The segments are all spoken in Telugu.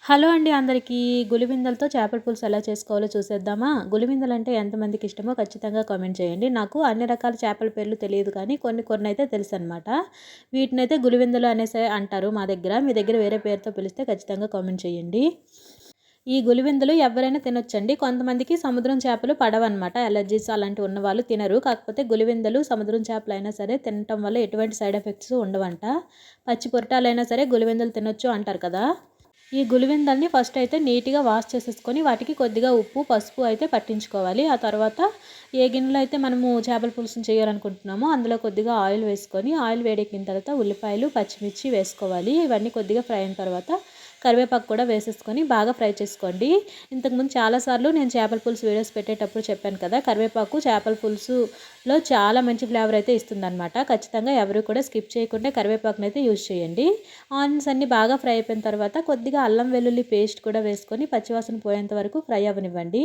హలో అండి అందరికీ. గులిబిందెలతో చేపల పులుసు ఎలా చేసుకోవాలో చూసేద్దామా? గులిబిందెలు అంటే ఎంతమందికి ఇష్టమో ఖచ్చితంగా కామెంట్ చేయండి. నాకు అన్ని రకాల చేపల పేర్లు తెలియదు కానీ కొన్ని అయితే తెలుసనమాట. వీటినైతే గులిబిందెలు అనేసి అంటారు మా దగ్గర. మీ దగ్గర వేరే పేరుతో పిలిస్తే ఖచ్చితంగా కామెంట్ చేయండి. ఈ గులిబిందెలు ఎవరైనా తినొచ్చండి. కొంతమందికి సముద్రం చేపలు పడవన్నమాట. అలర్జీస్ అలాంటివి ఉన్నవాళ్ళు తినరు. కాకపోతే గులిబిందెలు సముద్రం చేపలైనా సరే తినటం వల్ల ఎటువంటి సైడ్ ఎఫెక్ట్స్ ఉండవంట. పచ్చి పొరటాలైనా సరే గులిబిందెలు తినొచ్చు అంటారు కదా! ఈ గులివిందల్ని ఫస్ట్ అయితే నీట్‌గా వాష్ చేసేసుకొని వాటికి కొద్దిగా ఉప్పు, పసుపు అయితే పట్టించుకోవాలి. ఆ తర్వాత ఏ గిన్నెలో అయితే మనము చేపల పులుసుని చేయాలనుకుంటున్నామో అందులో కొద్దిగా ఆయిల్ వేసుకొని, ఆయిల్ వేడెక్కిన తర్వాత ఉల్లిపాయలు, పచ్చిమిర్చి వేసుకోవాలి. ఇవన్నీ కొద్దిగా ఫ్రై అయిన తర్వాత కరివేపాకు కూడా వేసేసుకొని బాగా ఫ్రై చేసుకోండి. ఇంతకుముందు చాలాసార్లు నేను చేపల పులుసు వీడియోస్ పెట్టేటప్పుడు చెప్పాను కదా! కరివేపాకు చేపల పులుసులో చాలా మంచి ఫ్లేవర్ అయితే ఇస్తుందనమాట. ఖచ్చితంగా ఎవరు కూడా స్కిప్ చేయకుండా కరివేపాకునైతే యూజ్ చేయండి. ఆనియన్స్ అన్నీ బాగా ఫ్రై అయిపోయిన తర్వాత కొద్దిగా అల్లం వెల్లుల్లి పేస్ట్ కూడా వేసుకొని పచ్చివాసన పోయేంత వరకు ఫ్రై అవ్వనివ్వండి.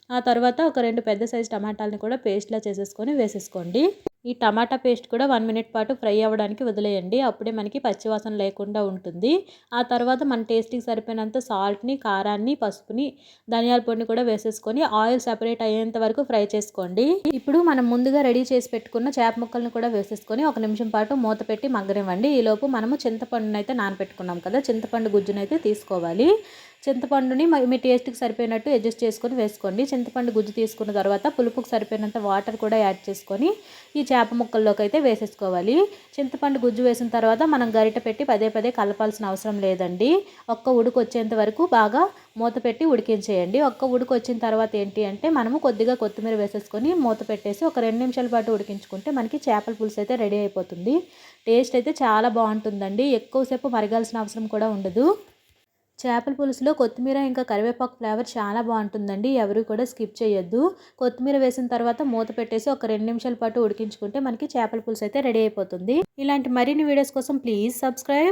ఆ తర్వాత ఒక 2 పెద్ద సైజు టమాటాలను కూడా పేస్ట్‌లా చేసేసుకొని వేసేసుకోండి. ఈ టమాటా పేస్ట్ కూడా 1 మినిట్ పాటు ఫ్రై అవ్వడానికి వదిలేయండి. అప్పుడే మనకి పచ్చివాసన లేకుండా ఉంటుంది. ఆ తర్వాత మన టేస్ట్‌కి సరిపోయినంత సాల్ట్‌ని, కారాన్ని, పసుపుని, ధనియాల పొడిని కూడా వేసేసుకొని ఆయిల్ సెపరేట్ అయ్యేంత వరకు ఫ్రై చేసుకోండి. ఇప్పుడు మనం ముందుగా రెడీ చేసి పెట్టుకున్న చేప ముక్కలను కూడా వేసేసుకొని 1 నిమిషం పాటు మూత పెట్టి మగ్గనివ్వండి. ఈలోపు మనము చింతపండునైతే నానబెట్టుకున్నాం కదా! చింతపండు గుజ్జునైతే తీసుకోవాలి. చింతపండుని మీ టేస్ట్‌కి సరిపోయినట్టు అడ్జస్ట్ చేసుకొని వేసుకోండి. చింతపండు గుజ్జు తీసుకున్న తర్వాత పులుపుకి సరిపోయినంత వాటర్ కూడా యాడ్ చేసుకొని ఈ చేప ముక్కల్లోకి అయితే వేసేసుకోవాలి. చింతపండు గుజ్జు వేసిన తర్వాత మనం గరిటె పెట్టి పదే పదే కలపాల్సిన అవసరం లేదండి. ఒక్క ఉడుకు వచ్చేంత వరకు బాగా మూత పెట్టి ఉడికించేయండి. ఒక్క ఉడుకు వచ్చిన తర్వాత ఏంటి అంటే మనము కొద్దిగా కొత్తిమీర వేసేసుకొని మూత పెట్టేసి ఒక 2 నిమిషాల పాటు ఉడికించుకుంటే మనకి చేపల పులుసు అయితే రెడీ అయిపోతుంది. టేస్ట్ అయితే చాలా బాగుంటుందండి. ఎక్కువసేపు మరగాల్సిన అవసరం కూడా ఉండదు. చేపల పులుసులో కొత్తిమీర ఇంకా కరివేపాకు ఫ్లేవర్ చాలా బాగుంటుందండి. ఎవరు కూడా స్కిప్ చేయొద్దు. కొత్తిమీర వేసిన తర్వాత మూత పెట్టేసి ఒక 2 నిమిషాల పాటు ఉడికించుకుంటే మనకి చేపల పులుసు అయితే రెడీ అయిపోతుంది. ఇలాంటి మరిన్ని వీడియోస్ కోసం ప్లీజ్ సబ్స్క్రైబ్.